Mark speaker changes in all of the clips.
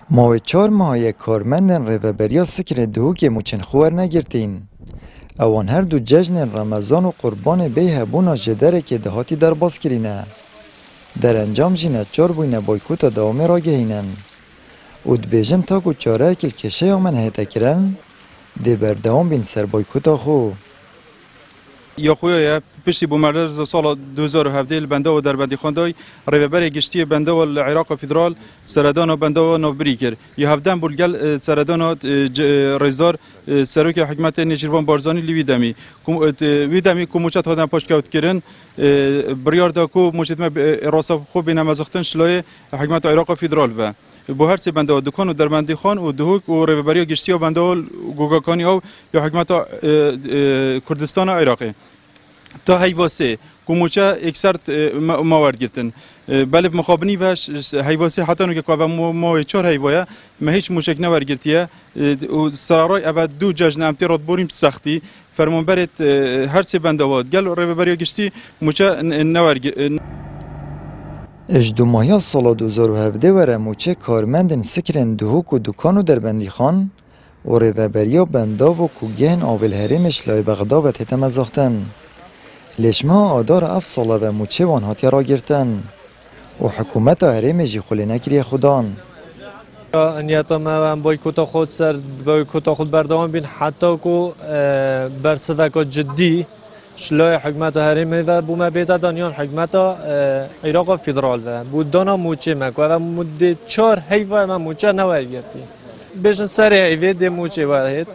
Speaker 1: ماوی 4 ماه کارمندن ریوبریا سکر دهوک موچن خوار نگرتین. اوان هر دو جشن رمضان و قربان بی هبونا جدره که دهاتی در باز کرینه. در انجام جینه 4 بوینه بایکوتا داومه را گهینن. او دبیجن تا کو چاره اکل کشه آمن هیتا کرن دی بردوام بین سر بایکوتا خو.
Speaker 2: یا خویا پشتی بومردز سال 2017 بنده و در بندی خواندای ریوبر گشتی بنده و العراق فدرال سردان و بنده و نوبری کرد. یا هفدهم بولگل سردان و رزدار سروک حکمت نشیروان بارزانی لیوی دمی کوموچت هادن پاشکوت کردن بریار داکو موچت ما راسا خوب نمازختن شلای حکمت عراق فدرال و بو هر سه بنده و دکان و دربندی خان و دهوک و ریوبری گشتی و بنده و گوگاکانی او یا حکمت کردستان و عراقی تا هیواسه کوموچا اکثر موارد گرتن بله مخابنی و هیواسه حتی نو که قبل ما 4 هیوایا ما هیچ مشک نور گرتیه و سرای ابد دو جشن امتی راد بوریم سختی فرمانبرت هر سه بنده واد گل ریوبری گشتی موچا نور
Speaker 1: اجدو ماهی سال 2017 وره موچه کارمندن سکرن دهوک و دکان و دربندی خان و ریوبریا بندا و کوگهن آبل هریمش لای بغدا و تیتم ازاختن. لشما آدار اف ساله و موچه وان هاتی را گرتن و حکومت هریم جی خولی نکری خودان.
Speaker 3: نیت ما بایکوت خود سر بایکوت خود بردوام بین حتی کو برسوک جدی شلای حکومت هریم و بوم بیت دانیان حکومت عراق فدرال و بود دانا موچه مکو و مدت 4 هیوا ما موچه نوار گرتی. بیشتر سر هیوی دی موچه واحد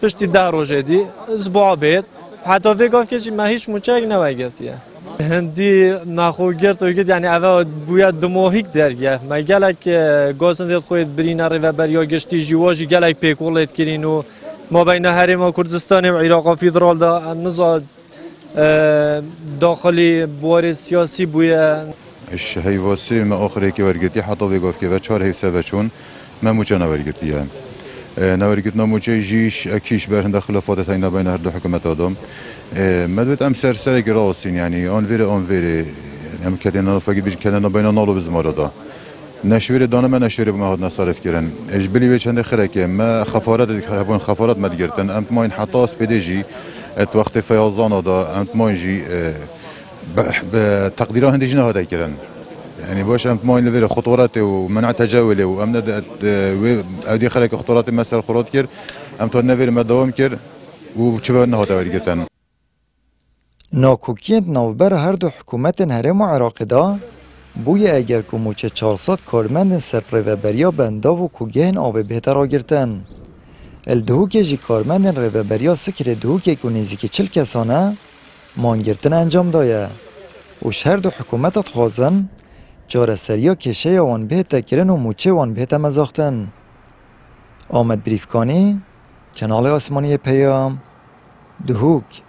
Speaker 3: پشتی 10 روزه دی اسبوع بیت حتی وقتی که چی ما هیچ موچه نوارگرتیه. هندی نخو گرت و گرت یعنی اول باید دماغیک درگه. ما گلک گازندید خواهد برین ری و بریا گشتی جواجی گلک پیکولت کرین و ما بین هریم و کردستان و عراق فدرال دا نزاد داخلی بوار سیاسی بوده.
Speaker 4: اش هیواسی ما آخری که ورگرتی حتی وقتی که و 4 هیوسه وچون ما موچه نوارگرتیه. نوارگرت نموچه جیش اکیش برهند خلافات تاینا بین هر دو حکومت آدم مدوت ام سر گراسین یعنی آن ویره ام کدینا فقط بیش کدینا بین نالو بزماردا نشویر دانه من نشویر بما هاد نصارف کردن اجبلی به چند خرکه ما خفارات مدگرتن ام ما این حتاس بدیجی ات وقت فیاضان دا ام ما جی به تقدیرها هندیجی نهاده کردن يعني باش أنت ما ينفير خطورات ومنع تجاوله وأمن أودي خلك خطورات مثل خروط كير أم تو نفير ما دوام كير وشوفوا إنه هذا ورقتنا.
Speaker 1: ناکوکیت نوبر هر دو حکومت هرم و عراق دا بوی اگر که موچه 400 کارمند سر ریوبریا بندا و کوگهن آب بهتر آگرتن. الدهوک جی کارمند ریوبریا سکر دهوک که نزدیک 40 کسانه مانگرتن انجام دایه. وش هر دو حکومت خوازن جاره سریا کشه وان بهتا کرن و موچه وان بهتا مزاختن. آمد بریفکانی، کانال آسمانی پیام، دهوک.